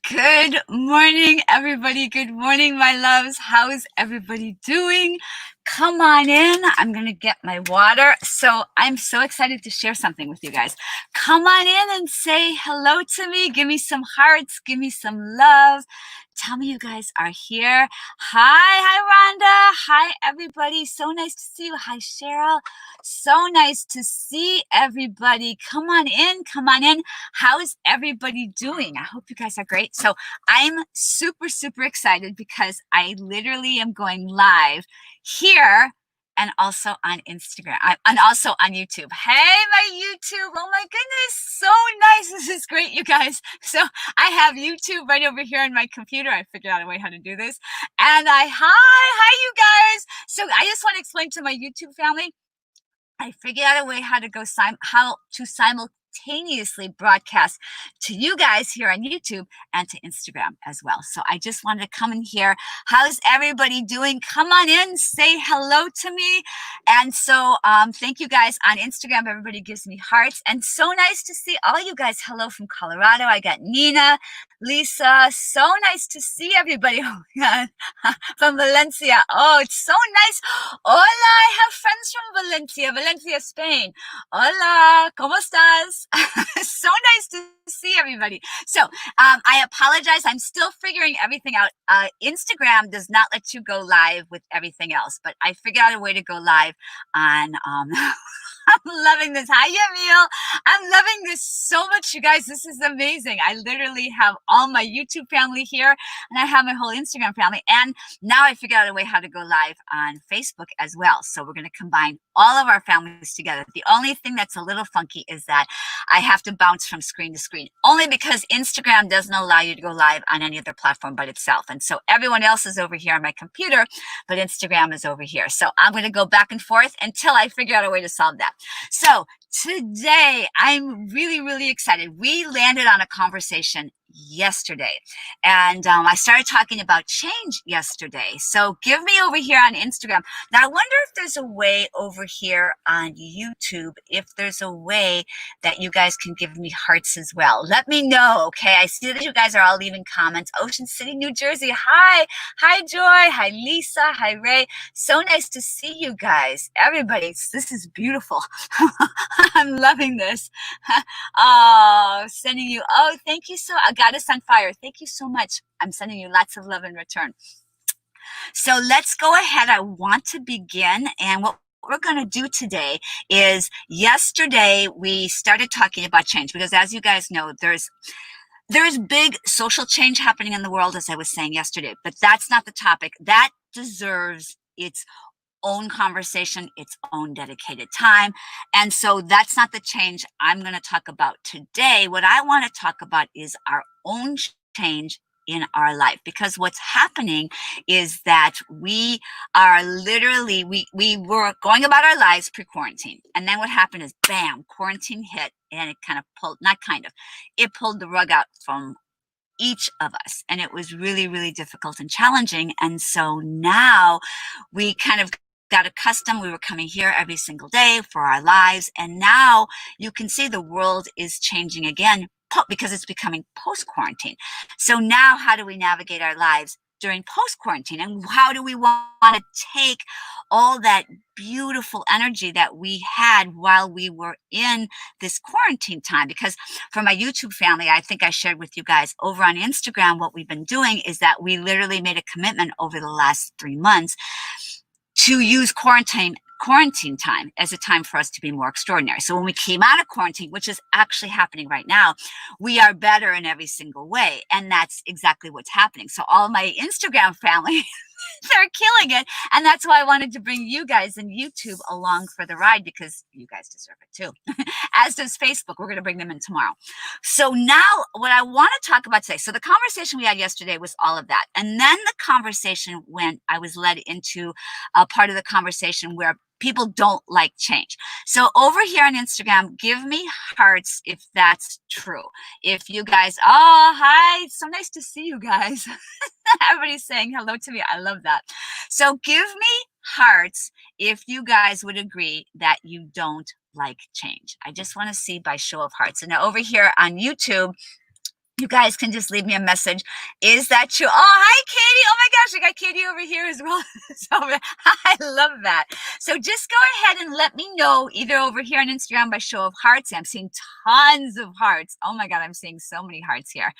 Good morning, everybody. Good morning, my loves. How's everybody doing? Come on in. I'm going to get my water. So I'm so excited to share something with you guys. Come on in and say hello to me. Give me some hearts. Give me some love. Tell me you guys are here. Hi, Rhonda. Hi, everybody. So nice to see you. Hi, Cheryl. So nice to see everybody. Come on in. Come on in. How's everybody doing? I hope you guys are great. So I'm super, super excited because I literally am going live here and also on Instagram and also on YouTube. Hey, my YouTube. Oh my goodness. So nice. This is great, you guys. So I have YouTube right over here on my computer. I figured out a way how to do this. And hi, you guys. So I just want to explain to my YouTube family, I figured out a way how to simultaneously broadcast to you guys here on YouTube and to Instagram as well. So I just wanted to come in here. How's everybody doing? Come on in, say hello to me. And so thank you guys on Instagram. Everybody gives me hearts. And so nice to see all you guys. Hello from Colorado. I got Nina, Lisa. So nice to see everybody. Oh, yeah. From Valencia. Oh, it's so nice. Hola, I have friends from Valencia, Spain. Hola, ¿cómo estás? So nice to see everybody. So I apologize. I'm still figuring everything out. Instagram does not let you go live with everything else, but I figured out a way to go live on I'm loving this. Hi, Emil. I'm loving this so much, you guys. This is amazing. I literally have all my YouTube family here, and I have my whole Instagram family. And now I figured out a way how to go live on Facebook as well. So we're going to combine all of our families together. The only thing that's a little funky is that I have to bounce from screen to screen, only because Instagram doesn't allow you to go live on any other platform but itself. And so everyone else is over here on my computer, but Instagram is over here. So I'm going to go back and forth until I figure out a way to solve that. So today I'm really, really excited. We landed on a conversation yesterday, and I started talking about change yesterday. So give me over here on Instagram. Now I wonder if there's a way over here on YouTube, if there's a way that you guys can give me hearts as well. Let me know, okay? I see that you guys are all leaving comments. Ocean City, New Jersey. Hi Joy. Hi Lisa. Hi Ray. So nice to see you guys. Everybody, this is beautiful. I'm loving this. Oh, sending you. Oh, thank you so. I got us on fire. Thank you so much. I'm sending you lots of love in return. So let's go ahead. I want to begin. And what we're going to do today is, yesterday we started talking about change because, as you guys know, there's big social change happening in the world, as I was saying yesterday, but that's not the topic. That deserves its own conversation, its own dedicated time. And so that's not the change I'm going to talk about today. What I want to talk about is our own change in our life, because what's happening is that we are literally, we were going about our lives pre-quarantine, and then what happened is, bam, quarantine hit, and it kind of pulled, not kind of, it pulled the rug out from each of us, and it was really, really difficult and challenging. And so now we kind of got accustomed. We were coming here every single day for our lives, and now you can see the world is changing again because it's becoming post-quarantine. So now how do we navigate our lives during post-quarantine, and how do we want to take all that beautiful energy that we had while we were in this quarantine time? Because for my YouTube family, I think I shared with you guys over on Instagram, what we've been doing is that we literally made a commitment over the last 3 months to use quarantine time as a time for us to be more extraordinary. So when we came out of quarantine, which is actually happening right now, we are better in every single way. And that's exactly what's happening. So all my Instagram family, they're killing it. And that's why I wanted to bring you guys in YouTube along for the ride, because you guys deserve it too. As does Facebook. We're going to bring them in tomorrow. So now what I want to talk about today, so the conversation we had yesterday was all of that. And then the conversation I was led into a part of the conversation where people don't like change. So over here on Instagram, give me hearts if that's true. If you guys, oh, hi, so nice to see you guys. Everybody's saying hello to me. I love that. So give me hearts if you guys would agree that you don't like change. I just want to see by show of hearts. And now over here on YouTube, You guys can just leave me a message. Is that true? Oh, hi, Katie. Oh my gosh, I got Katie over here as well. So I love that. So just go ahead and let me know either over here on Instagram by show of hearts. I'm seeing tons of hearts. Oh my God, I'm seeing so many hearts here.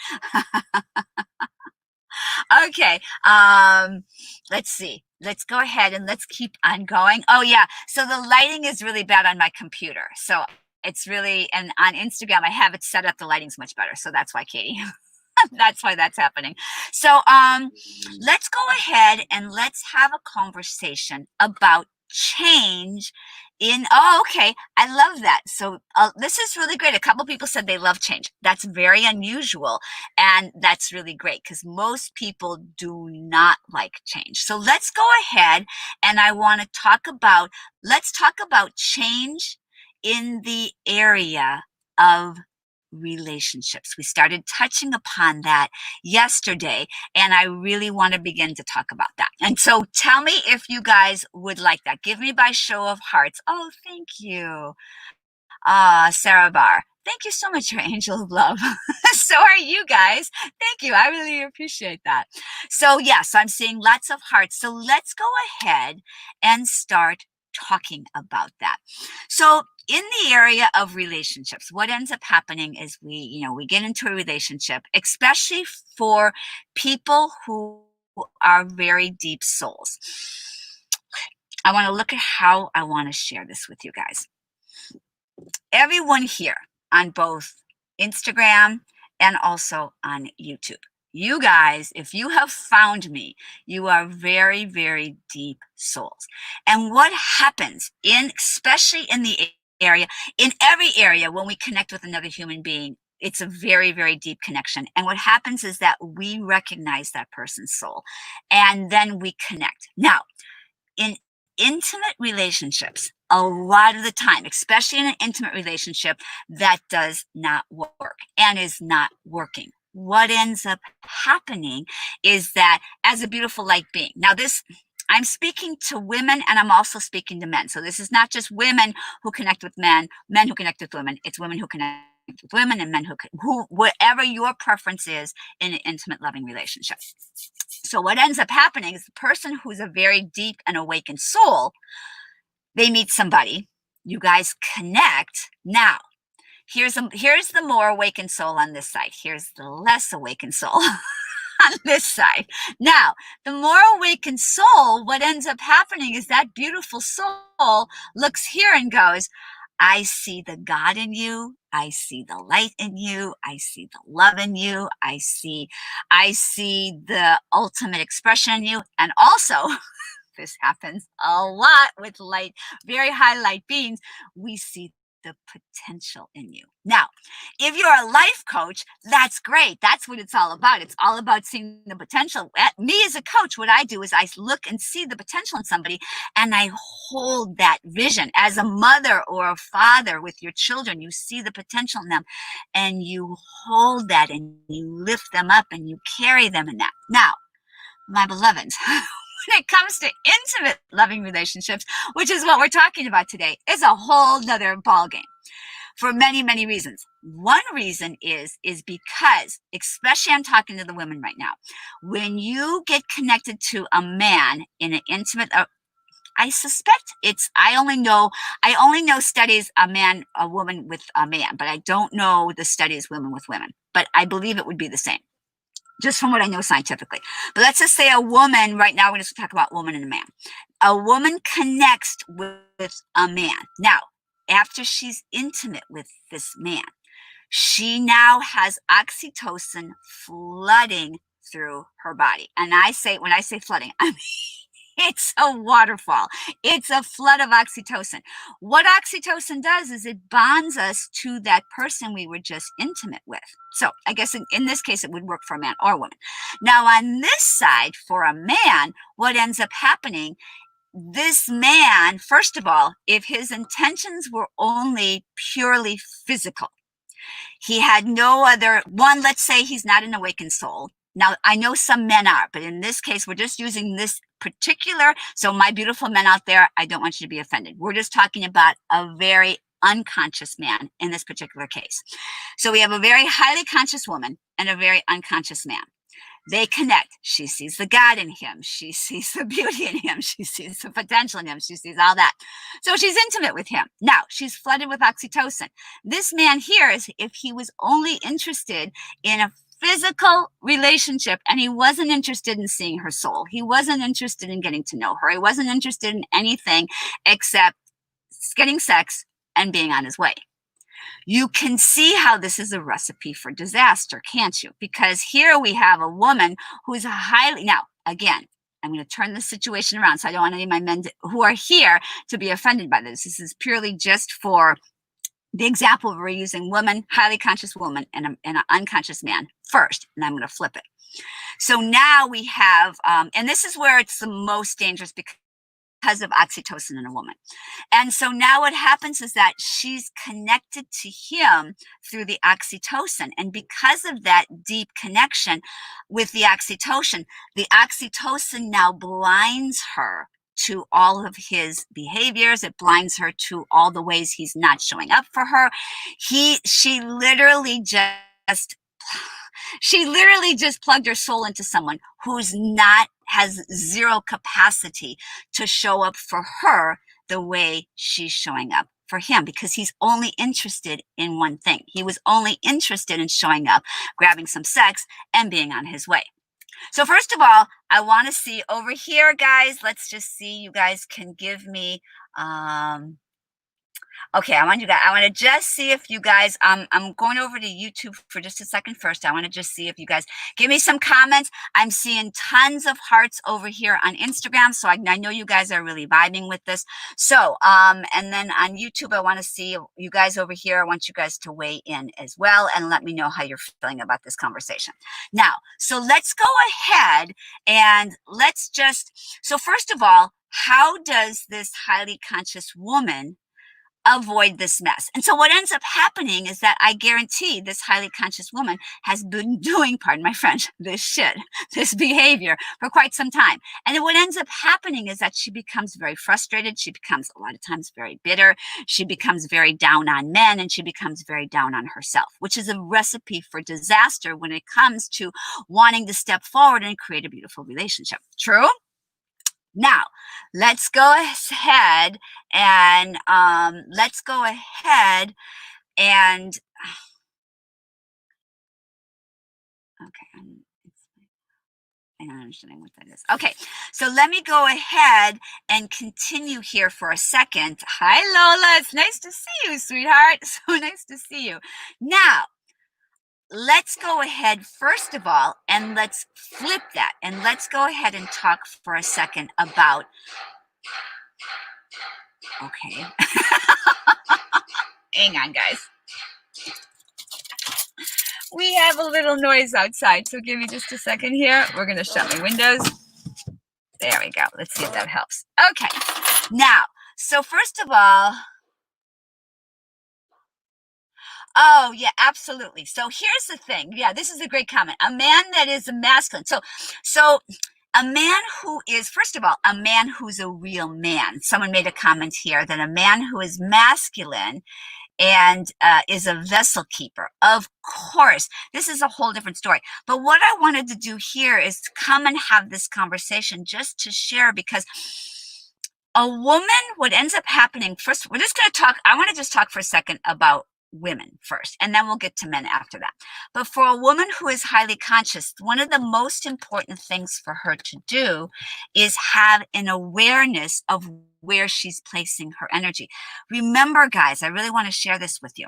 Okay. Let's see. Let's go ahead and let's keep on going. Oh yeah. So the lighting is really bad on my computer. So it's really, and on Instagram, I have it set up. The lighting's much better. So that's why, Katie, that's why that's happening. So let's go ahead and let's have a conversation about change in, oh, okay. I love that. So this is really great. A couple people said they love change. That's very unusual. And that's really great because most people do not like change. So let's go ahead and I want to talk about, let's talk about change in the area of relationships. We started touching upon that yesterday, and I really want to begin to talk about that. And so tell me if you guys would like that. Give me by show of hearts. Oh, thank you. Sarah Barr. Thank you so much, your angel of love. So are you guys. Thank you. I really appreciate that. So yes, I'm seeing lots of hearts. So let's go ahead and start talking about that. So in the area of relationships, what ends up happening is we get into a relationship, especially for people who are very deep souls. I want to look at how I want to share this with you guys. Everyone here on both Instagram and also on YouTube. You guys, if you have found me, you are very, very deep souls. And what happens especially in the area, in every area when we connect with another human being, it's a very, very deep connection. And what happens is that we recognize that person's soul and then we connect. Now, in intimate relationships, a lot of the time, especially in an intimate relationship, that does not work and is not working. What ends up happening is that as a beautiful light being, now this, I'm speaking to women and I'm also speaking to men. So this is not just women who connect with men who connect with women. It's women who connect with women and men who whatever your preference is in an intimate, loving relationship. So what ends up happening is the person who's a very deep and awakened soul, they meet somebody, you guys connect. Now, here's the more awakened soul on this side. Here's the less awakened soul on this side. Now, the more awakened soul, what ends up happening is that beautiful soul looks here and goes, I see the God in you. I see the light in you. I see the love in you. I see the ultimate expression in you. And also, this happens a lot with light, very high light beings. We see the potential in you. Now, if you're a life coach, that's great. That's what it's all about. It's all about seeing the potential. Me as a coach, what I do is I look and see the potential in somebody and I hold that vision. As a mother or a father with your children, you see the potential in them and you hold that and you lift them up and you carry them in that. Now, my beloveds, when it comes to intimate loving relationships, which is what we're talking about today, is a whole nother ballgame for many, many reasons. One reason is because, especially I'm talking to the women right now, when you get connected to a man in an intimate, I suspect I only know studies a woman with a man, but I don't know the studies women with women, but I believe it would be the same, just from what I know scientifically. But let's just say a woman, right now we're just talk about woman and a man. A woman connects with a man. Now, after she's intimate with this man, she now has oxytocin flooding through her body. And when I say flooding, I mean, it's a waterfall. It's a flood of oxytocin. What oxytocin does is it bonds us to that person we were just intimate with. So I guess in this case, it would work for a man or a woman. Now on this side, for a man, what ends up happening, this man, first of all, if his intentions were only purely physical, he had no other, let's say he's not an awakened soul. Now, I know some men are, but in this case, we're just using this particular, so my beautiful men out there, I don't want you to be offended. We're just talking about a very unconscious man in this particular case. So we have a very highly conscious woman and a very unconscious man. They connect. She sees the God in him. She sees the beauty in him. She sees the potential in him. She sees all that. So she's intimate with him. Now, she's flooded with oxytocin. This man here, is if he was only interested in a physical relationship and he wasn't interested in seeing her soul, he wasn't interested in getting to know her, he wasn't interested in anything except getting sex and being on his way. You can see how this is a recipe for disaster, can't you? Because here we have a woman who's highly, now, again, I'm going to turn the situation around, so I don't want any of my men who are here to be offended by this. This is purely just for the example we're using woman, highly conscious woman, and an unconscious man first, and I'm going to flip it. So now we have, and this is where it's the most dangerous because of oxytocin in a woman. And so now what happens is that she's connected to him through the oxytocin. And because of that deep connection with the oxytocin now blinds her to all of his behaviors. It blinds her to all the ways he's not showing up for her. She literally just plugged her soul into someone who's has zero capacity to show up for her the way she's showing up for him, because he's only interested in one thing. He was only interested in showing up, grabbing some sex, and being on his way. So first of all, I want to see over here, guys. Let's just see. You guys can give me, okay, I want to just see if you guys, I'm going over to YouTube for just a second first. I want to just see if you guys give me some comments. I'm seeing tons of hearts over here on Instagram, so I know you guys are really vibing with this. So, and then on YouTube, I want to see you guys over here. I want you guys to weigh in as well and let me know how you're feeling about this conversation. Now, so let's go ahead and so first of all, how does this highly conscious woman avoid this mess? And so what ends up happening is that I guarantee this highly conscious woman has been doing, pardon my French, this behavior for quite some time. And then what ends up happening is that she becomes very frustrated. She becomes a lot of times very bitter. She becomes very down on men, and she becomes very down on herself, which is a recipe for disaster when it comes to wanting to step forward and create a beautiful relationship. True? Now, let's go ahead and okay, I'm not understanding what that is. Okay, so let me go ahead and continue here for a second. Hi, Lola. It's nice to see you, sweetheart. So nice to see you. Now, let's go ahead, first of all, and let's flip that. And let's go ahead and talk for a second about, okay. Hang on, guys. We have a little noise outside, so give me just a second here. We're going to shut my windows. There we go. Let's see if that helps. Okay. Now, so first of all, oh, yeah, absolutely. So here's the thing. Yeah, this is a great comment. A man that is a masculine. So a man who is, first of all, a man who's a real man. Someone made a comment here that a man who is masculine and is a vessel keeper. Of course, this is a whole different story. But what I wanted to do here is to come and have this conversation just to share, because a woman, what ends up happening, first, we're just going to talk, I want to just talk for a second about women first, and then we'll get to men after that. But for a woman who is highly conscious, one of the most important things for her to do is have an awareness of where she's placing her energy. Remember, guys, I really want to share this with you.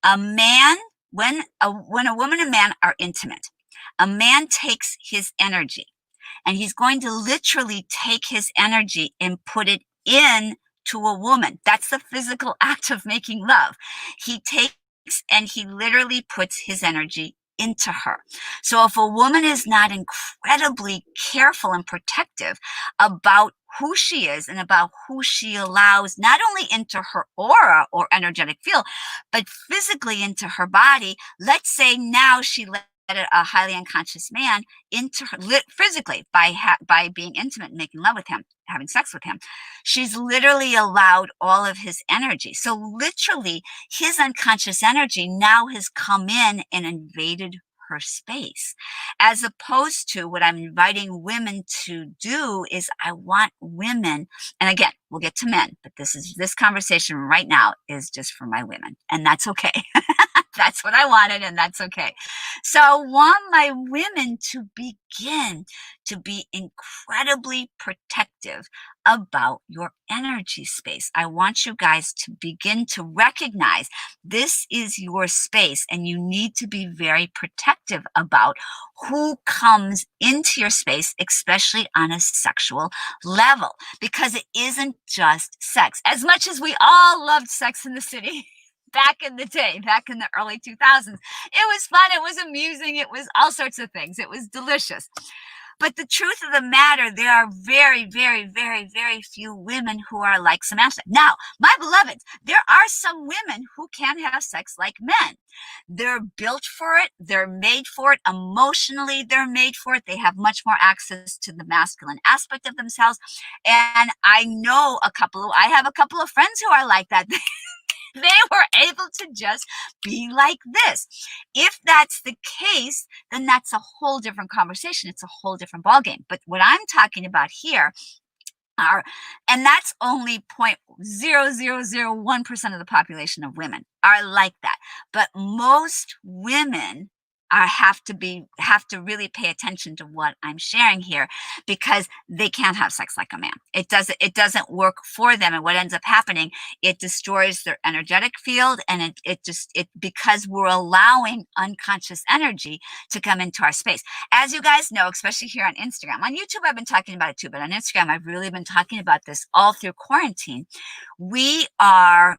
A man, when a woman and man are intimate, a man takes his energy, and he's going to literally take his energy and put it in to a woman. That's the physical act of making love. He takes and he literally puts his energy into her. So if a woman is not incredibly careful and protective about who she is and about who she allows not only into her aura or energetic field, but physically into her body, let's say now she lets a highly unconscious man into her physically by being intimate and making love with him, having sex with him. She's literally allowed all of his energy. So literally his unconscious energy now has come in and invaded her space, as opposed to what I'm inviting women to do is I want women, and again, we'll get to men, but this conversation right now is just for my women, and that's okay. That's what I wanted, and that's okay. So I want my women to begin to be incredibly protective about your energy space. I want you guys to begin to recognize this is your space, and you need to be very protective about who comes into your space, especially on a sexual level, because it isn't just sex. As much as we all loved Sex in the City back in the day, back in the early 2000s, it was fun, it was amusing, it was all sorts of things, it was delicious. But the truth of the matter, there are very, very, very, very few women who are like Samantha. Now, my beloveds, there are some women who can have sex like men. They're built for it. They're made for it. Emotionally, they're made for it. They have much more access to the masculine aspect of themselves. And I have a couple of friends who are like that. They were able to just be like this. If that's the case, then that's a whole different conversation. It's a whole different ballgame. But what I'm talking about here are, and that's only 0.0001% of the population of women are like that. But most women have to really pay attention to what I'm sharing here, because they can't have sex like a man. It doesn't work for them. And what ends up happening, it destroys their energetic field, and it because we're allowing unconscious energy to come into our space. As you guys know, especially here on Instagram, on YouTube I've been talking about it too, but on Instagram I've really been talking about this all through quarantine. We are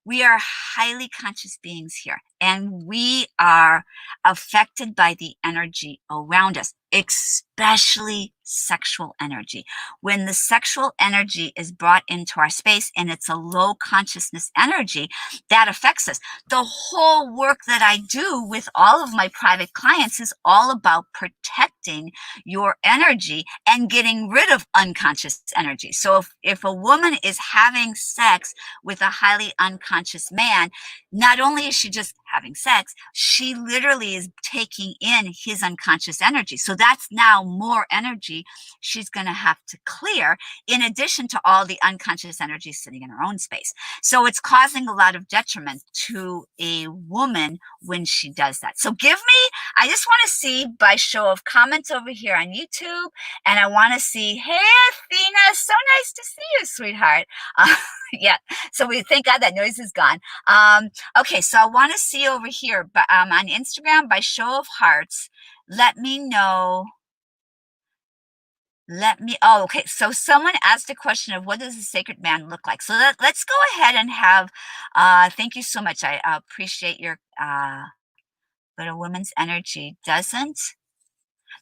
highly conscious beings here, and we are affected by the energy around us, especially sexual energy. When the sexual energy is brought into our space and it's a low consciousness energy, that affects us. The whole work that I do with all of my private clients is all about protecting your energy and getting rid of unconscious energy. So if a woman is having sex with a highly unconscious man, not only is she just having sex, she literally is taking in his unconscious energy. So that's now more energy she's going to have to clear, in addition to all the unconscious energy sitting in her own space. So it's causing a lot of detriment to a woman when she does that. So I just want to see by show of comments over here on YouTube, and I want to see, hey, Athena, so nice to see you, sweetheart. Yeah, so we thank God that noise is gone. Okay, so I want to see over here, but on Instagram, by show of hearts, let me know. Okay, so someone asked a question of what does a sacred man look like? So let's go ahead and have, thank you so much. I appreciate your, but a woman's energy doesn't.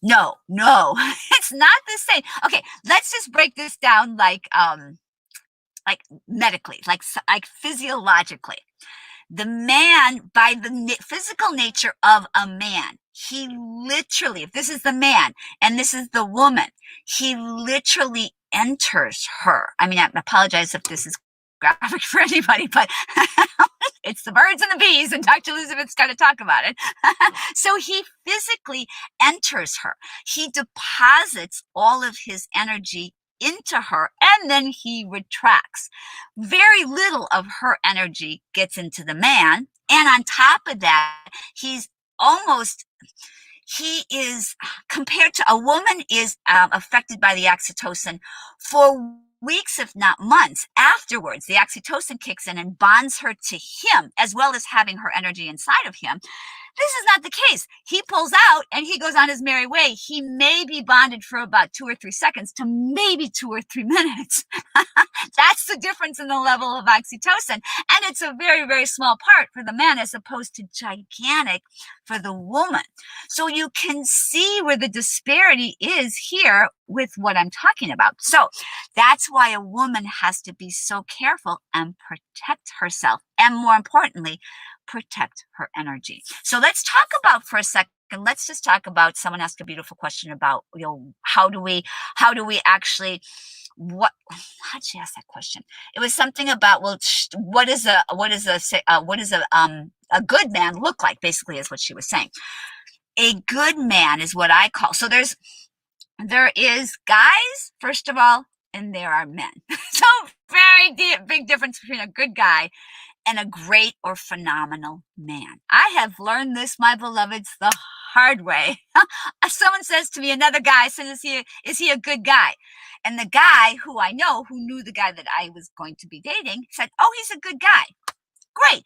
No, it's not the same. Okay, let's just break this down like medically, like physiologically. The man, by the physical nature of a man, he literally, if this is the man and this is the woman, he literally enters her. I mean, I apologize if this is graphic for anybody, but it's the birds and the bees, and Dr. Elizabeth's got to talk about it. So he physically enters her. He deposits all of his energy into her, and then he retracts. Very little of her energy gets into the man, and on top of that, he is, compared to a woman, is affected by the oxytocin for weeks, if not months afterwards. The oxytocin kicks in and bonds her to him, as well as having her energy inside of him. This is not the case. He pulls out and he goes on his merry way. He may be bonded for about 2 or 3 seconds to maybe 2 or 3 minutes. That's the difference in the level of oxytocin. And it's a very, very small part for the man as opposed to gigantic for the woman. So you can see where the disparity is here with what I'm talking about. So that's why a woman has to be so careful and protect herself and more importantly, protect her energy. So let's talk about for a second. Let's just talk about, someone asked a beautiful question about, how do we actually, how'd she ask that question? It was something about, well, what is a good man look like, basically, is what she was saying. A good man is what I call, so there is guys, first of all, and there are men. So very big difference between a good guy and a great or phenomenal man. I have learned this, my beloveds, the hard way. Someone says to me, another guy says, is he a good guy? And the guy who I know, who knew the guy that I was going to be dating, said, oh, he's a good guy. Great.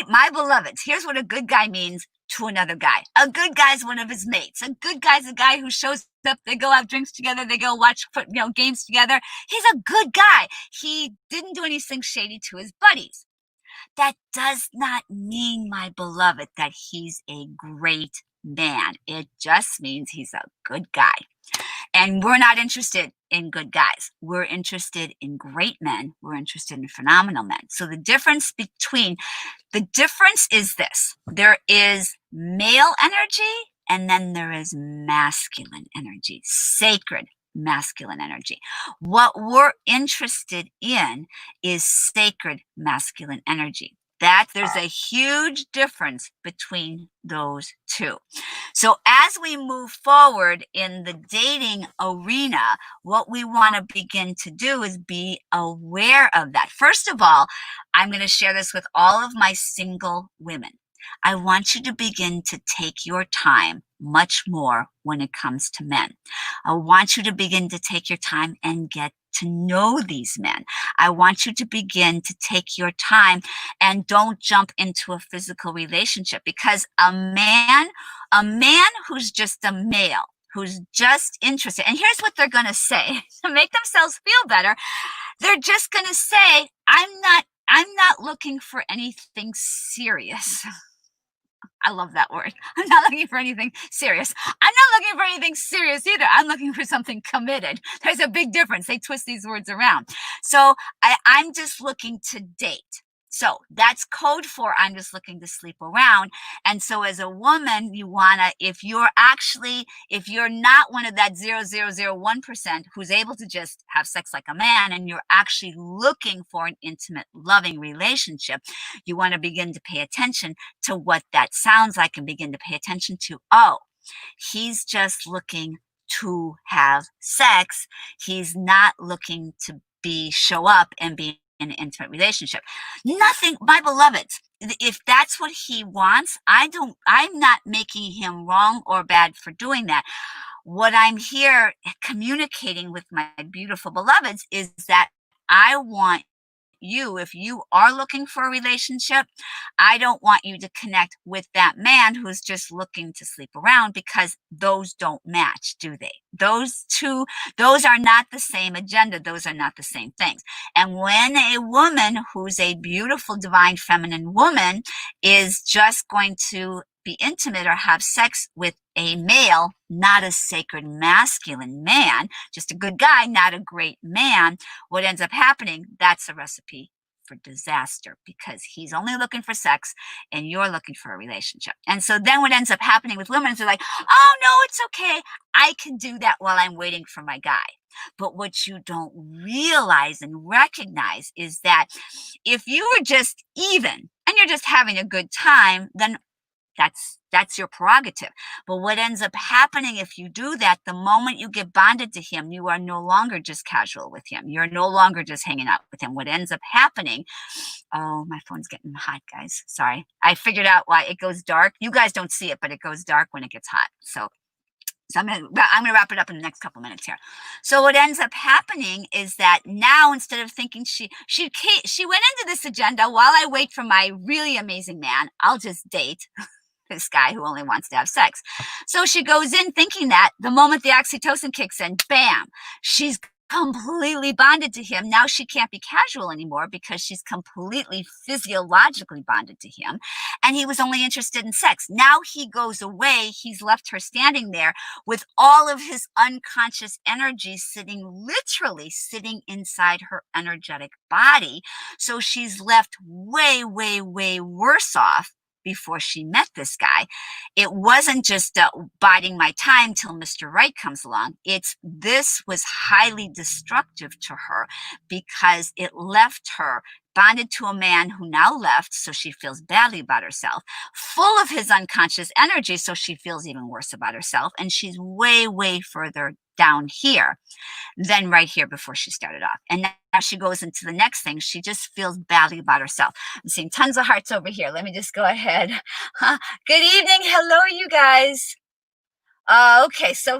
My beloveds, here's what a good guy means to another guy. A good guy is one of his mates. A good guy is a guy who shows up, they go have drinks together, they go watch games together. He's a good guy. He didn't do anything shady to his buddies. That does not mean, my beloved, that he's a great man. It just means he's a good guy. And we're not interested in good guys. We're interested in great men. We're interested in phenomenal men. So the difference is this. There is male energy, and then there is masculine energy, sacred masculine energy. What we're interested in is sacred masculine energy. There's a huge difference between those two. So as we move forward in the dating arena, what we want to begin to do is be aware of that. First of all, I'm going to share this with all of my single women. I want you to begin to take your time much more when it comes to men. I want you to begin to take your time and get to know these men. I want you to begin to take your time and don't jump into a physical relationship, because a man who's just a male, who's just interested, and here's what they're going to say to make themselves feel better. They're just going to say, I'm not looking for anything serious. I love that word. I'm not looking for anything serious. I'm not looking for anything serious either. I'm looking for something committed. There's a big difference. They twist these words around. So I'm just looking to date. So that's code for I'm just looking to sleep around. And so as a woman, you wanna, if you're not one of that 0.001% who's able to just have sex like a man, and you're actually looking for an intimate, loving relationship, you want to begin to pay attention to what that sounds like, and begin to pay attention to, oh, he's just looking to have sex. He's not looking to show up and be in an intimate relationship. Nothing, my beloveds, if that's what he wants, I'm not making him wrong or bad for doing that. What I'm here communicating with my beautiful beloveds is that I want you, if you are looking for a relationship, I don't want you to connect with that man who's just looking to sleep around, because those don't match, do they? Those are not the same agenda. Those are not the same things. And when a woman who's a beautiful, divine, feminine woman is just going to be intimate or have sex with a male, not a sacred masculine man, just a good guy, not a great man, what ends up happening, that's a recipe for disaster, because he's only looking for sex and you're looking for a relationship. And so then what ends up happening with women is they're like, oh no, it's okay, I can do that while I'm waiting for my guy. But what you don't realize and recognize is that if you were just even and you're just having a good time, then that's your prerogative. But what ends up happening if you do that, the moment you get bonded to him, you are no longer just casual with him. You're no longer just hanging out with him. What ends up happening, oh, my phone's getting hot, guys. Sorry. I figured out why it goes dark. You guys don't see it, but it goes dark when it gets hot. So I'm going to wrap it up in the next couple minutes here. So what ends up happening is that now, instead of thinking she went into this agenda, while I wait for my really amazing man, I'll just date this guy who only wants to have sex. So she goes in thinking that the moment the oxytocin kicks in, bam, she's completely bonded to him. Now she can't be casual anymore because she's completely physiologically bonded to him. And he was only interested in sex. Now he goes away. He's left her standing there with all of his unconscious energy literally sitting inside her energetic body. So she's left way, way, way worse off before she met this guy. It wasn't just biding my time till Mr. Right comes along. This was highly destructive to her because it left her bonded to a man who now left, so she feels badly about herself, full of his unconscious energy, so she feels even worse about herself, and she's way, way further down here than right here before she started off. And now she goes into the next thing. She just feels badly about herself. I'm seeing tons of hearts over here. Let me just go ahead. Good evening. Hello, you guys. Okay, so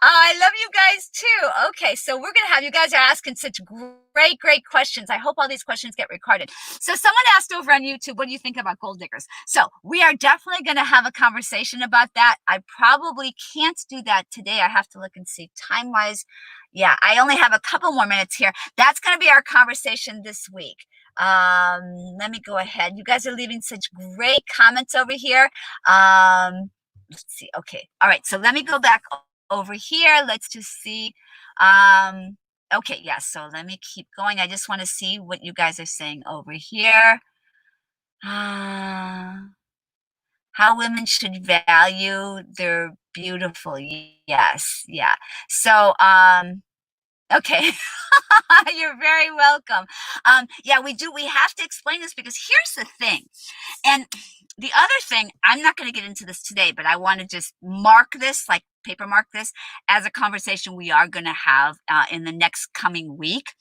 I love you guys too. Okay, so we're going to have, you guys are asking such great, great questions. I hope all these questions get recorded. So someone asked over on YouTube, what do you think about gold diggers? So we are definitely going to have a conversation about that. I probably can't do that today. I have to look and see time-wise. Yeah, I only have a couple more minutes here. That's going to be our conversation this week. Let me go ahead. You guys are leaving such great comments over here. Let's see. Okay. All right. So let me go back over here. Let's just see. Okay. Yeah. So let me keep going. I just want to see what you guys are saying over here. How women should value their beautiful. Yes. Yeah. So, okay. You're very welcome. Yeah, we have to explain this because here's the thing. And the other thing, I'm not going to get into this today, but I want to just mark this, like paper mark this as a conversation we are going to have in the next coming week.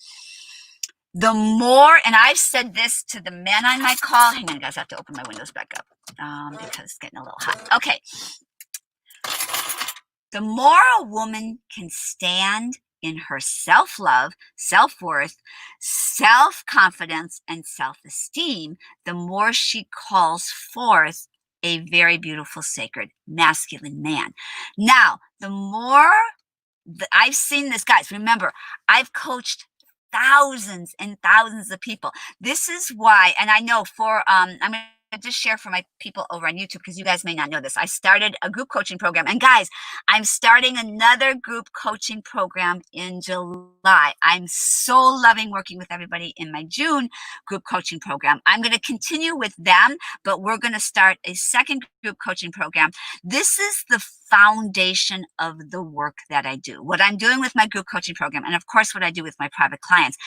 The more, and I've said this to the men on my call, hang on guys, I have to open my windows back up because it's getting a little hot. Okay. The more a woman can stand in her self-love, self-worth, self-confidence, and self-esteem, the more she calls forth a very beautiful, sacred, masculine man. Now, the more I've seen this, guys, remember, I've coached thousands and thousands of people. This is why, and I know I'm going to just share for my people over on YouTube because you guys may not know this. I started a group coaching program, and guys, I'm starting another group coaching program in July. I'm so loving working with everybody in my June group coaching program. I'm going to continue with them, but we're going to start a second group coaching program. This is the foundation of the work that I do. What I'm doing with my group coaching program, and of course what I do with my private clients,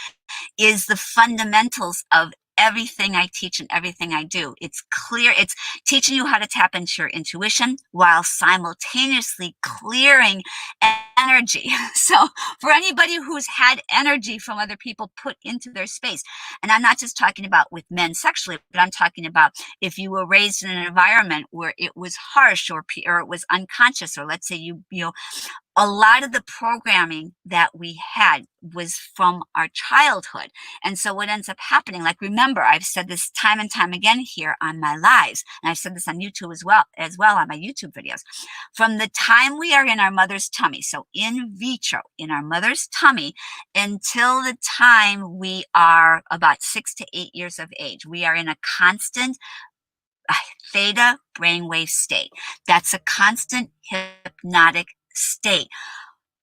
is the fundamentals of everything I teach and everything I do. It's clear. It's teaching you how to tap into your intuition while simultaneously clearing energy. So for anybody who's had energy from other people put into their space, and I'm not just talking about with men sexually, but I'm talking about if you were raised in an environment where it was harsh or it was unconscious, or let's say you know, a lot of the programming that we had was from our childhood. And so what ends up happening, like, remember, I've said this time and time again here on my lives, and I've said this on YouTube as well on my YouTube videos. From the time we are in our mother's tummy, so in vitro, in our mother's tummy, until the time we are about 6 to 8 years of age, we are in a constant theta brainwave state. That's a constant hypnotic state.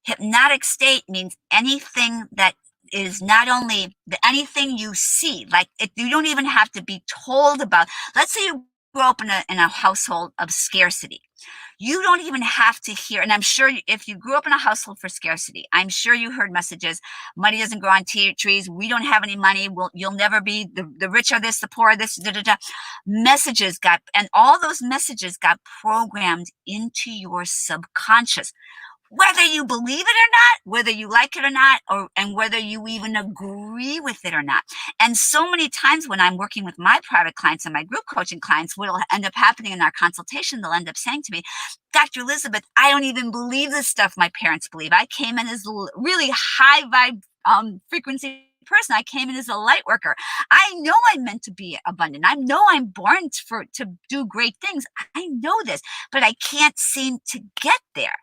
Hypnotic state means anything that is not only anything you see, like you don't even have to be told about. Let's say you grew up in a household of scarcity. You don't even have to hear, and I'm sure if you grew up in a household for scarcity, I'm sure you heard messages, money doesn't grow on trees, we don't have any money, you'll never be, the rich are this, the poor are this, da, da, da. Messages and all those messages got programmed into your subconscious. Whether you believe it or not, whether you like it or not, and whether you even agree with it or not. And so many times when I'm working with my private clients and my group coaching clients, what will end up happening in our consultation, they'll end up saying to me, Dr. Elizabeth, I don't even believe the stuff my parents believe. I came in as a really high vibe frequency person. I came in as a light worker. I know I'm meant to be abundant. I know I'm born to do great things. I know this, but I can't seem to get there.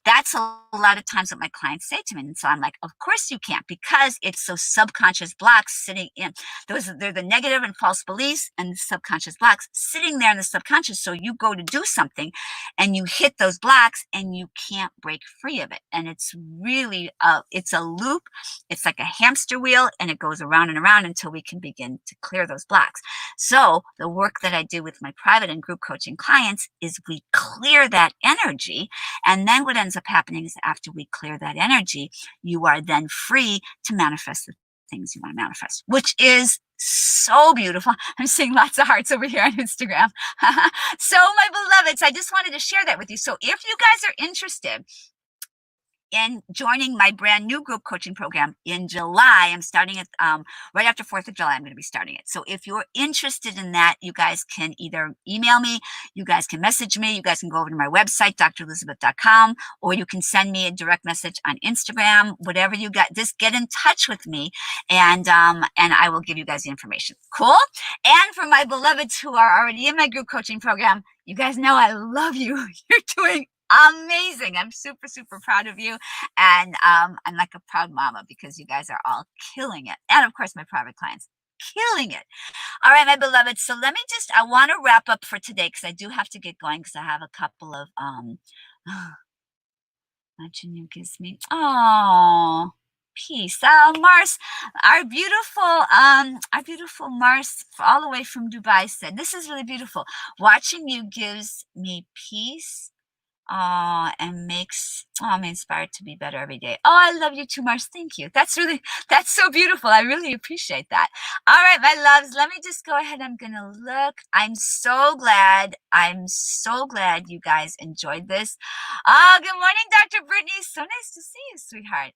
That's a lot of times what my clients say to me. And so I'm like, of course you can't, because it's those subconscious blocks sitting in they're the negative and false beliefs and the subconscious blocks sitting there in the subconscious. So you go to do something and you hit those blocks and you can't break free of it. And it's really, it's a loop. It's like a hamster wheel, and it goes around and around until we can begin to clear those blocks. So the work that I do with my private and group coaching clients is we clear that energy. And then what ends up happening is after we clear that energy, you are then free to manifest the things you want to manifest, which is so beautiful. I'm seeing lots of hearts over here on Instagram. So my beloveds, I just wanted to share that with you. So if you guys are interested in joining my brand new group coaching program in July, I'm starting it right after 4th of July. I'm going to be starting it. So if you're interested in that, you guys can either email me, you guys can message me, you guys can go over to my website, drelizabeth.com, or you can send me a direct message on Instagram, whatever you got. Just get in touch with me, and I will give you guys the information. Cool? And for my beloveds who are already in my group coaching program, you guys know I love you. You're doing amazing. I'm super, super proud of you. And I'm like a proud mama because you guys are all killing it. And of course, my private clients, killing it. All right, my beloved. So let me I want to wrap up for today because I do have to get going because I have a couple of, imagine you gives me, oh, peace. Mars, our beautiful Mars all the way from Dubai said, this is really beautiful. Watching you gives me peace. And me inspired to be better every day. Oh, I love you too, Mars. Thank you. That's so beautiful. I really appreciate that. All right, my loves, let me just go ahead. I'm going to look. I'm so glad you guys enjoyed this. Good morning, Dr. Brittany. So nice to see you, sweetheart.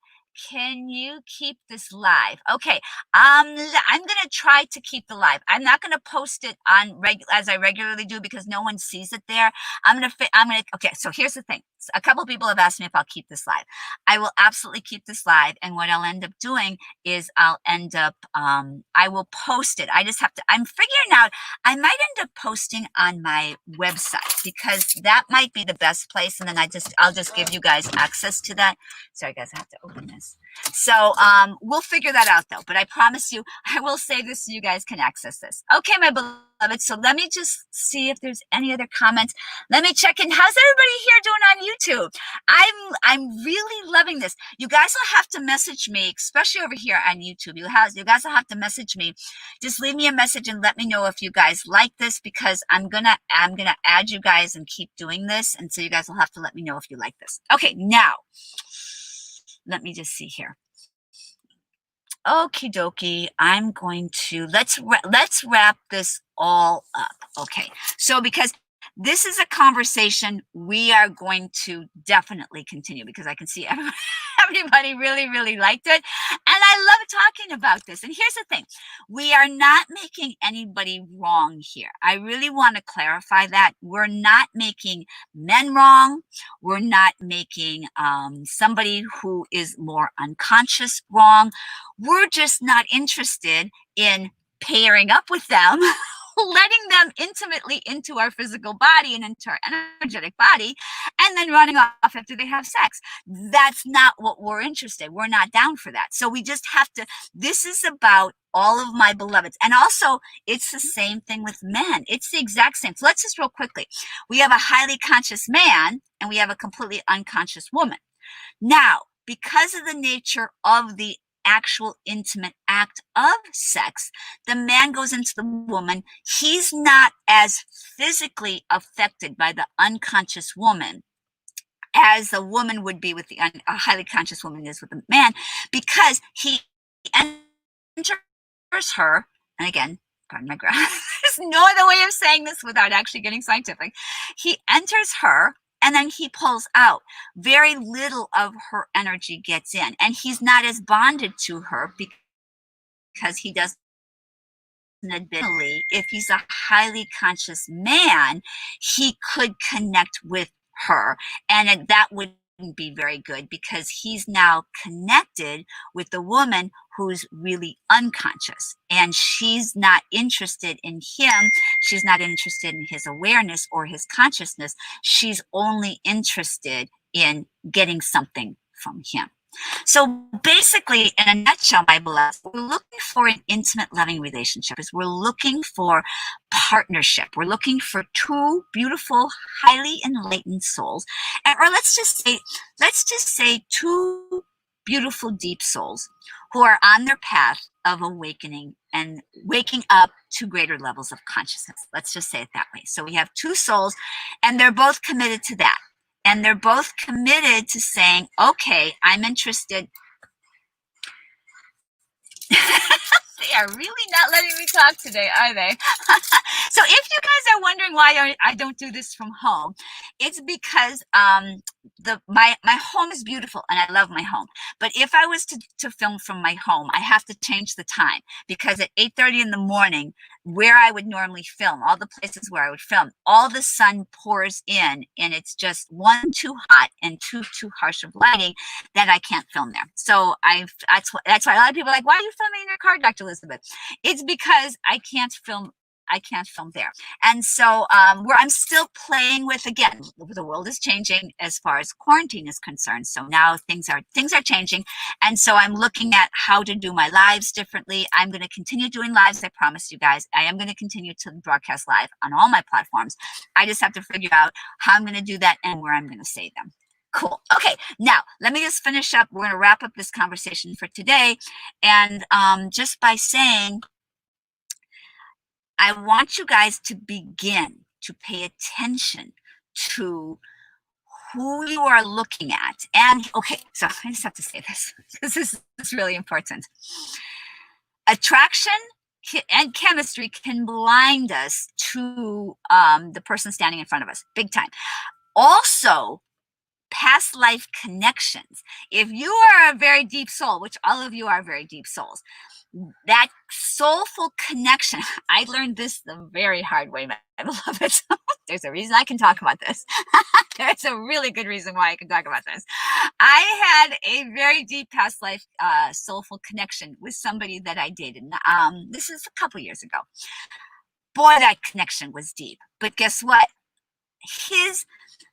Can you keep this live? Okay. I'm going to try to keep the live. I'm not going to post it on as I regularly do because no one sees it there. Okay, so here's the thing. A couple of people have asked me if I'll keep this live. I will absolutely keep this live. And what I'll end up doing is I will post it. I just have to, I'm figuring out, I might end up posting on my website because that might be the best place. And then I'll just give you guys access to that. Sorry guys, I have to open this. So we'll figure that out though. But I promise you, I will save this so you guys can access this. Okay, my beloved. So let me just see if there's any other comments. Let me check in. How's everybody here doing on YouTube? I'm really loving this. You guys will have to message me, especially over here on YouTube. You guys will have to message me. Just leave me a message and let me know if you guys like this because I'm gonna add you guys and keep doing this. And so you guys will have to let me know if you like this. Okay, now let me just see here. Okie dokie. I'm going to let's wrap this all up. Okay. So because this is a conversation we are going to definitely continue because I can see everybody really, really liked it. And I love talking about this. And here's the thing. We are not making anybody wrong here. I really want to clarify that. We're not making men wrong. We're not making somebody who is more unconscious wrong. We're just not interested in pairing up with them, letting them intimately into our physical body and into our energetic body, and then running off after they have sex. That's not what we're interested in. We're not down for that. So we just have to, this is about all of my beloveds. And also, it's the same thing with men. It's the exact same. So let's just real quickly. We have a highly conscious man, and we have a completely unconscious woman. Now, because of the nature of the actual intimate act of sex, the man goes into the woman. He's not as physically affected by the unconscious woman as a woman would be with a highly conscious woman is with a man, because he enters her, and again, pardon my grammar, there's no other way of saying this without actually getting scientific. He enters her, and then he pulls out. Very little of her energy gets in. And he's not as bonded to her because he doesn't admit, if he's a highly conscious man, he could connect with her. And that wouldn't be very good because he's now connected with the woman who's really unconscious, and she's not interested in him. She's not interested in his awareness or his consciousness. She's only interested in getting something from him. So basically, in a nutshell, my beloveds, we're looking for an intimate, loving relationship. We're looking for partnership. We're looking for two beautiful, highly enlightened souls, or let's just say two beautiful, deep souls who are on their path of awakening and waking up to greater levels of consciousness. Let's just say it that way. So we have two souls, and they're both committed to that. And they're both committed to saying, okay, I'm interested. They are really not letting me talk today, are they? So if you guys are wondering why I don't do this from home, it's because my home is beautiful and I love my home. But if I was to film from my home, I have to change the time, because at 8:30 in the morning, where I would normally film, all the places where I would film, all the sun pours in, and it's just one, too hot, and too harsh of lighting that I can't film there. So that's why a lot of people are like, why are you filming in your car, Dr. Elizabeth? It's because I can't film there. And so where I'm still playing with, again, the world is changing as far as quarantine is concerned. So now things are changing. And so I'm looking at how to do my lives differently. I'm going to continue doing lives. I promise you guys, I am going to continue to broadcast live on all my platforms. I just have to figure out how I'm going to do that and where I'm going to say them. Cool. Okay, now let me just finish up. We're going to wrap up this conversation for today. And just by saying, I want you guys to begin to pay attention to who you are looking at. And okay, so I just have to say this because this is really important. Attraction and chemistry can blind us to the person standing in front of us, big time. Also, past life connections. If you are a very deep soul, which all of you are very deep souls, that soulful connection, I learned this the very hard way, my beloveds. There's a reason I can talk about this. There's a really good reason why I can talk about this. I had a very deep past life soulful connection with somebody that I dated. This is a couple years ago. Boy, that connection was deep. But guess what?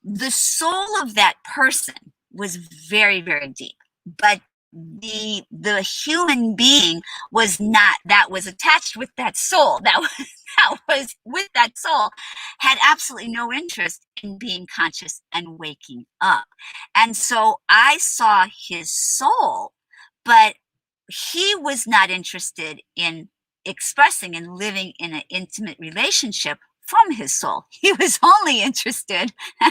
The soul of that person was very, very deep, but the human being was not, that was attached with that soul, that was with that soul, had absolutely no interest in being conscious and waking up. And so I saw his soul, but he was not interested in expressing and living in an intimate relationship from his soul. He was only interested in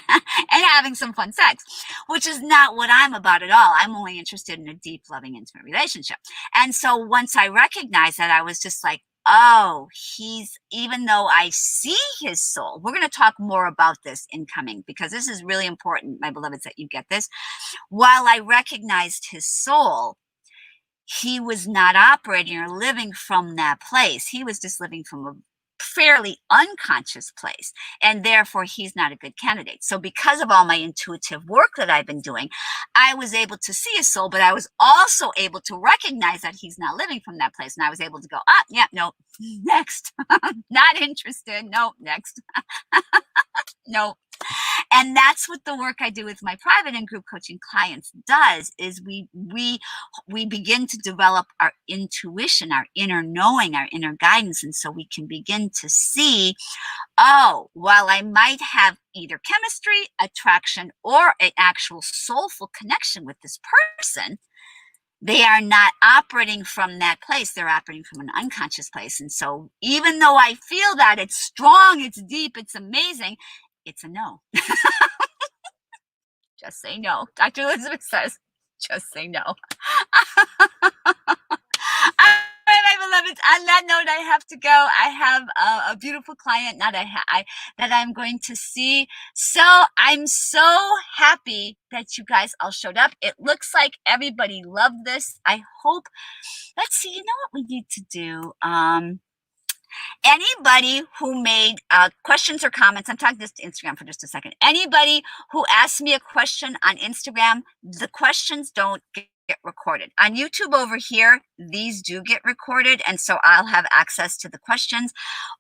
having some fun sex, which is not what I'm about at all. I'm only interested in a deep, loving, intimate relationship. And so once I recognized that, I was just like, oh, even though I see his soul, we're going to talk more about this incoming, because this is really important, my beloveds, that you get this. While I recognized his soul, he was not operating or living from that place. He was just living from a fairly unconscious place, and therefore he's not a good candidate. So because of all my intuitive work that I've been doing, I was able to see his soul, but I was also able to recognize that he's not living from that place. And I was able to go, yeah, no, next. Not interested. No, next. No. And that's what the work I do with my private and group coaching clients does, is we begin to develop our intuition, our inner knowing, our inner guidance. And so we can begin to see, oh, while I might have either chemistry, attraction, or an actual soulful connection with this person, they are not operating from that place. They're operating from an unconscious place. And so even though I feel that it's strong, it's deep, it's amazing, it's a no. Just say no. Dr. Elizabeth says, just say no. All right, my beloveds, on that note, I have to go. I have a beautiful client that I'm going to see. So I'm so happy that you guys all showed up. It looks like everybody loved this. I hope, let's see, you know what we need to do? Anybody who made questions or comments, I'm talking this to Instagram for just a second. Anybody who asked me a question on Instagram, the questions don't get recorded. On YouTube over here, these do get recorded, and so I'll have access to the questions.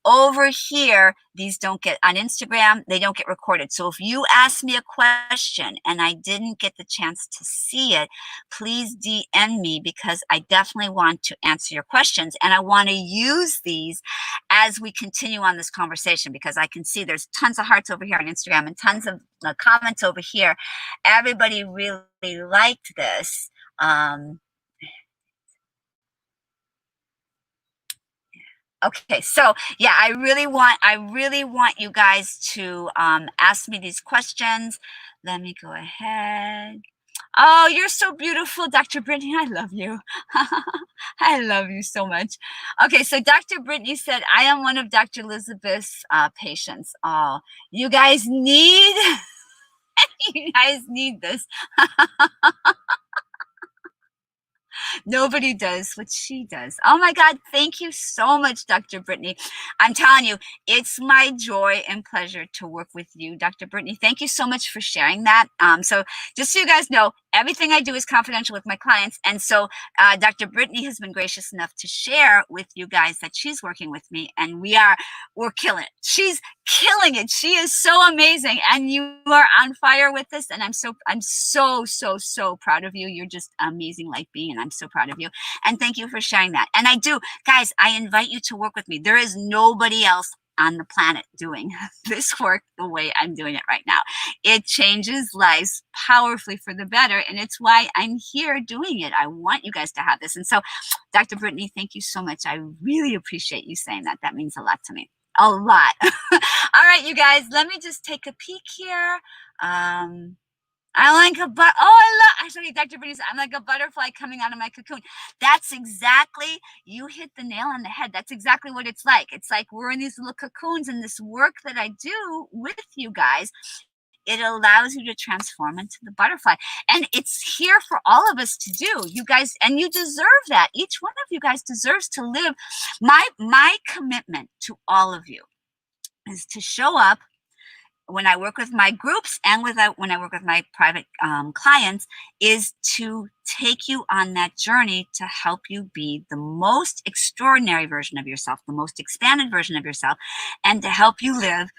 Over here, these don't get, on Instagram, they don't get recorded. So if you ask me a question and I didn't get the chance to see it, please DM me, because I definitely want to answer your questions. And I want to use these as we continue on this conversation, because I can see there's tons of hearts over here on Instagram and tons of comments over here. Everybody really liked this. Okay, so yeah, I really want you guys to ask me these questions. Let me go ahead. Oh, you're so beautiful, Dr. Brittany. I love you. I love you so much. Okay, so Dr. Brittany said, I am one of Dr. Elizabeth's patients. Oh, you guys need, you guys need this. Nobody does what she does. Oh my God, thank you so much, Dr. Brittany. I'm telling you, it's my joy and pleasure to work with you, Dr. Brittany. Thank you so much for sharing that. So just so you guys know, everything I do is confidential with my clients. And so Dr. Brittany has been gracious enough to share with you guys that she's working with me, and we're killing it. She's killing it. She is so amazing, and you are on fire with this, and I'm so proud of you. You're just amazing like being, and I'm so proud of you, and thank you for sharing that. And I do, guys, I invite you to work with me. There is nobody else on the planet doing this work the way I'm doing it right now. It changes lives powerfully for the better, and it's why I'm here doing it. I want you guys to have this. And so, Dr. Brittany, thank you so much. I really appreciate you saying that. That means a lot to me. A lot. All right, you guys, let me just take a peek here. I like actually, Dr. Brittany said, I'm like a butterfly coming out of my cocoon. That's exactly, you hit the nail on the head. That's exactly what it's like. It's like we're in these little cocoons, and this work that I do with you guys, it allows you to transform into the butterfly. And it's here for all of us to do, you guys, and you deserve that. Each one of you guys deserves to live. My commitment to all of you is to show up when I work with my groups and when I work with my private clients, is to take you on that journey to help you be the most extraordinary version of yourself, the most expanded version of yourself, and to help you live,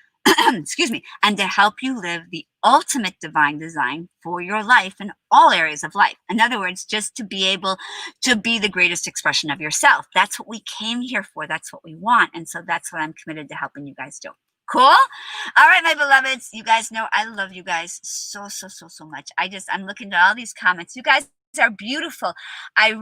excuse me, and to help you live the ultimate divine design for your life in all areas of life. In other words, just to be able to be the greatest expression of yourself. That's what we came here for. That's what we want. And so that's what I'm committed to helping you guys do. Cool? All right, my beloveds, you guys know I love you guys so much. I'm looking at all these comments. You guys are beautiful. I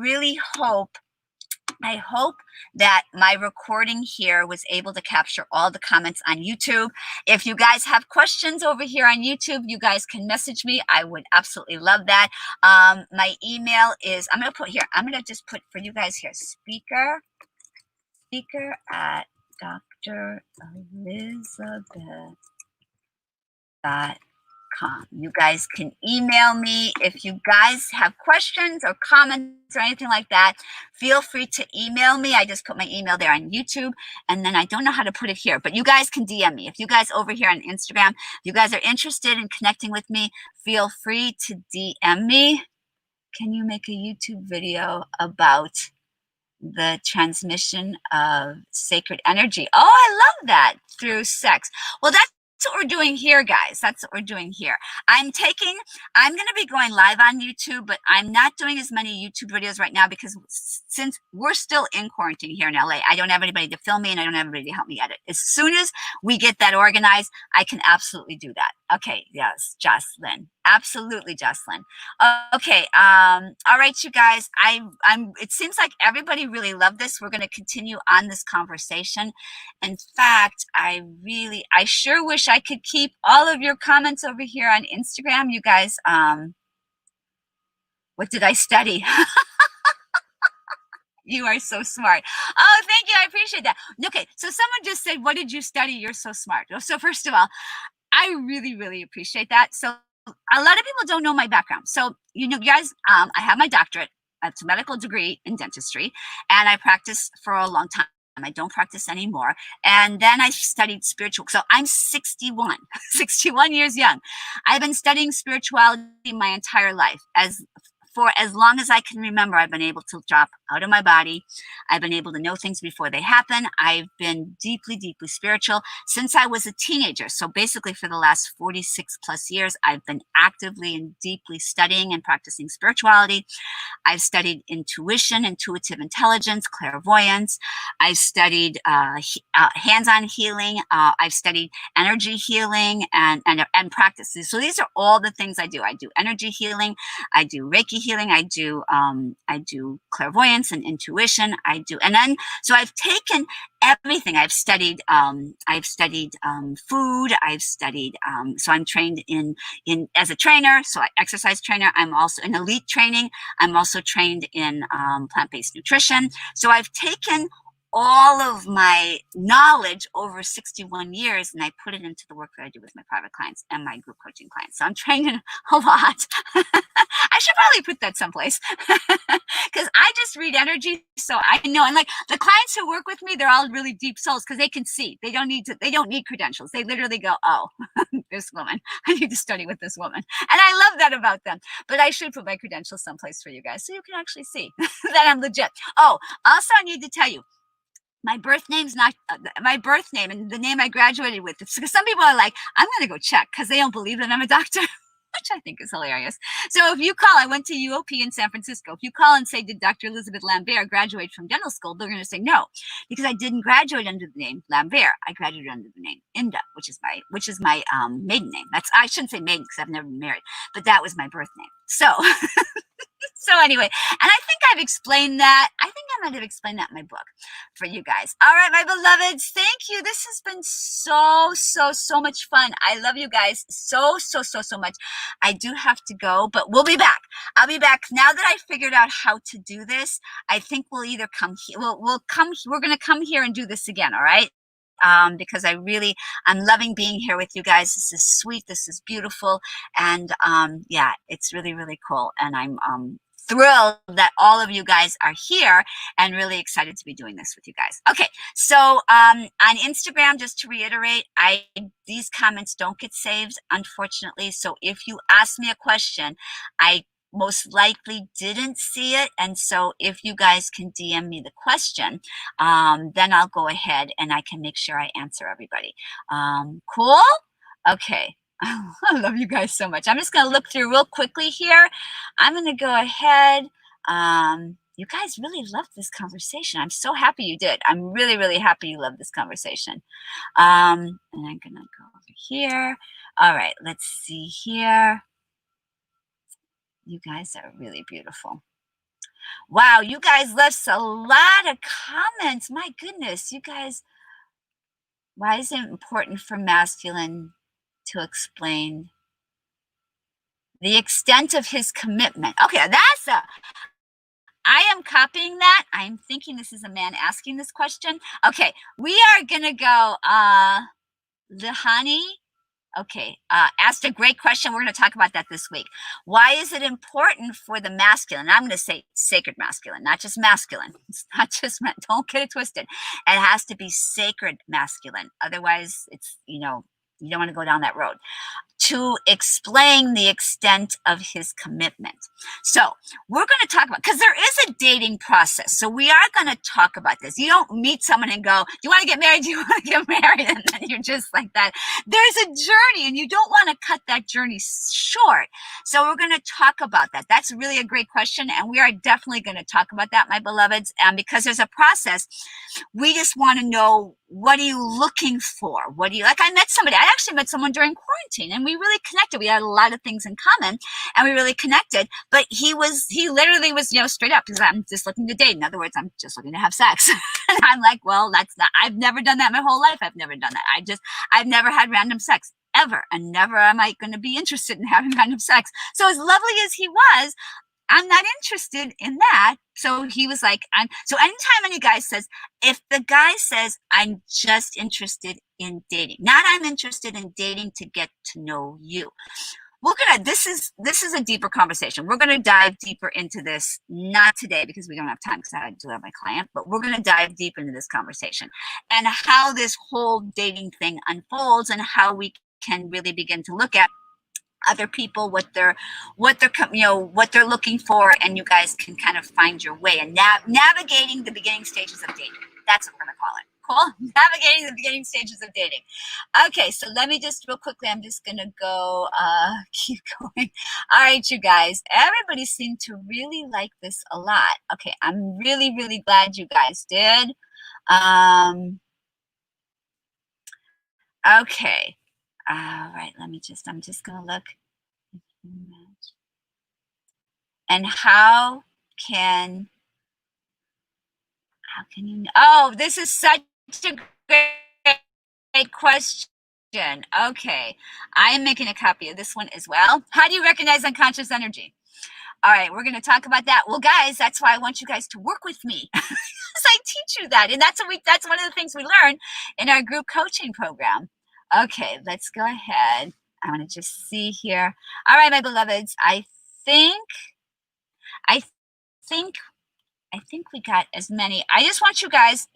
hope that my recording here was able to capture all the comments on YouTube. If you guys have questions over here on YouTube, you guys can message me. I would absolutely love that. My email is, I'm going to just put for you guys here, speaker at drelizabeth.com. You guys can email me if you guys have questions or comments or anything like that. Feel free to email me. I just put my email there on YouTube, and then I don't know how to put it here, but you guys can DM me. If you guys over here on Instagram, if you guys are interested in connecting with me, feel free to DM me. Can you make a YouTube video about the transmission of sacred energy? Oh, I love that, through sex. Well, that's what we're doing here, guys. That's what we're doing here. I'm going to be going live on YouTube, but I'm not doing as many YouTube videos right now because since we're still in quarantine here in LA, I don't have anybody to film me and I don't have anybody to help me edit. As soon as we get that organized, I can absolutely do that. Okay, yes, Jocelyn. Absolutely, Jocelyn. Okay, all right, you guys. It seems like everybody really loved this. We're going to continue on this conversation. In fact, I sure wish I could keep all of your comments over here on Instagram. You guys, what did I study? You are so smart. Oh, thank you. I appreciate that. Okay, so someone just said, what did you study? You're so smart. So first of all, I really appreciate that. So a lot of people don't know my background. So, you know, guys, I have my doctorate. It's a medical degree in dentistry, and I practiced for a long time. I don't practice anymore. And then I studied spiritual. So I'm 61, 61 years young. I've been studying spirituality my entire life. for as long as I can remember, I've been able to drop out of my body. I've been able to know things before they happen. I've been deeply, deeply spiritual since I was a teenager. So basically for the last 46 plus years, I've been actively and deeply studying and practicing spirituality. I've studied intuition, intuitive intelligence, clairvoyance. I've studied hands-on healing. I've studied energy healing and practices. So these are all the things I do. I do energy healing. I do Reiki healing. I do clairvoyance and intuition. So I've taken everything. I've studied food. I've studied, so I'm trained in as a trainer. So I exercise trainer. I'm also in elite training. I'm also trained in plant-based nutrition. So I've taken all of my knowledge over 61 years and I put it into the work that I do with my private clients and my group coaching clients. So I'm trained in a lot. I should probably put that someplace because I just read energy. So I know, and like the clients who work with me, they're all really deep souls because they can see. They don't need credentials. They literally go, oh, this woman, I need to study with this woman. And I love that about them. But I should put my credentials someplace for you guys so you can actually see that I'm legit. Oh, also I need to tell you, my birth name's not my birth name and the name I graduated with. Because some people are like, I'm going to go check because they don't believe that I'm a doctor, which I think is hilarious. So if you call, I went to UOP in San Francisco. If you call and say, did Dr. Elizabeth Lambert graduate from dental school? They're going to say no, because I didn't graduate under the name Lambert. I graduated under the name Inda, which is my maiden name. I shouldn't say maiden because I've never been married, but that was my birth name. So. So anyway, and I think I've explained that. I think I might have explained that in my book for you guys. All right, my beloveds, thank you. This has been so much fun. I love you guys so much. I do have to go, but we'll be back. I'll be back now that I figured out how to do this. I think we'll either come here. We're going to come here and do this again. All right. Because I'm loving being here with you guys. This is sweet. This is beautiful. And yeah, it's really cool. And I'm thrilled that all of you guys are here and really excited to be doing this with you guys. Okay, so on Instagram, just to reiterate, these comments don't get saved, unfortunately. So if you ask me a question, I most likely didn't see it. And so if you guys can DM me the question, then I'll go ahead and I can make sure I answer everybody. Cool? Okay. I love you guys so much. I'm just going to look through real quickly here. I'm going to go ahead. You guys really loved this conversation. I'm so happy you did. I'm really happy you loved this conversation. And I'm going to go over here. All right, let's see here. You guys are really beautiful. Wow, you guys left a lot of comments. My goodness, you guys. Why is it important for masculine to explain the extent of his commitment? Okay, I am copying that. I'm thinking this is a man asking this question. Okay, we are going to go, Lihani. Okay, asked a great question. We're going to talk about that this week. Why is it important for the masculine? I'm going to say sacred masculine, not just masculine. It's not just, don't get it twisted. It has to be sacred masculine. Otherwise, it's, you don't want to go down that road. To explain the extent of his commitment. So we're going to talk about, because there is a dating process. So we are going to talk about this. You don't meet someone and go, do you want to get married? Do you want to get married? And then you're just like that. There's a journey and you don't want to cut that journey short. So we're going to talk about that. That's really a great question. And we are definitely going to talk about that, my beloveds. And because there's a process, we just want to know, what are you looking for? What do you like? I actually met someone during quarantine and we really connected. We had a lot of things in common and we really connected, but he literally was, straight up, because I'm just looking to date. In other words, I'm just looking to have sex. And I'm like, well, I've never done that my whole life. I've never done that. I've never had random sex ever. And never am I going to be interested in having random sex. So as lovely as he was, I'm not interested in that. So he was like, so anytime any guy says, if the guy says, I'm just interested in dating, not I'm interested in dating to get to know you. This is a deeper conversation. We're going to dive deeper into this, not today because we don't have time because I do have my client, but we're going to dive deep into this conversation and how this whole dating thing unfolds and how we can really begin to look at other people what they're what they're looking for, and you guys can kind of find your way and navigating the beginning stages of dating. That's what we're gonna call it. Cool. Navigating the beginning stages of dating. Okay, so let me just real quickly, I'm just gonna go keep going. All right, you guys, everybody seemed to really like this a lot. Okay, I'm really, really glad you guys did. Okay. All right, I'm just gonna look. And how can you, oh, this is such a great question. Okay, I am making a copy of this one as well. How do you recognize unconscious energy? All right, we're going to talk about that. Well, guys, that's why I want you guys to work with me. I teach you that, and that's one of the things we learn in our group coaching program. Okay, let's go ahead. I want to just see here. All right, my beloveds, I think I think we got as many. I just want you guys,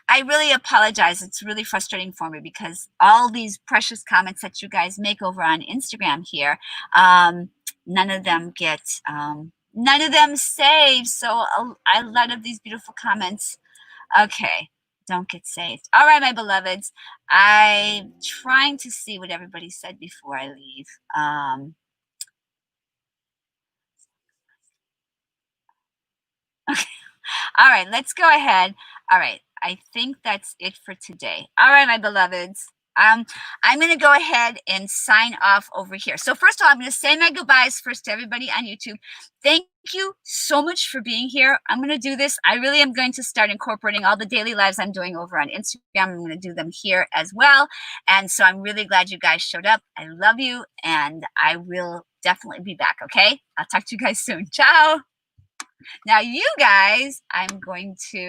I really apologize. It's really frustrating for me because all these precious comments that you guys make over on Instagram here, none of them save. So a lot of these beautiful comments, okay, don't get saved. All right, my beloveds, I'm trying to see what everybody said before I leave. Okay. All right, let's go ahead. All right, I think that's it for today. All right, my beloveds. I'm going to go ahead and sign off over here. So first of all, I'm going to say my goodbyes first to everybody on YouTube. Thank you so much for being here. I'm going to do this. I really am going to start incorporating all the daily lives I'm doing over on Instagram. I'm going to do them here as well. And so I'm really glad you guys showed up. I love you, and I will definitely be back, okay? I'll talk to you guys soon. Ciao. Now, you guys, I'm going to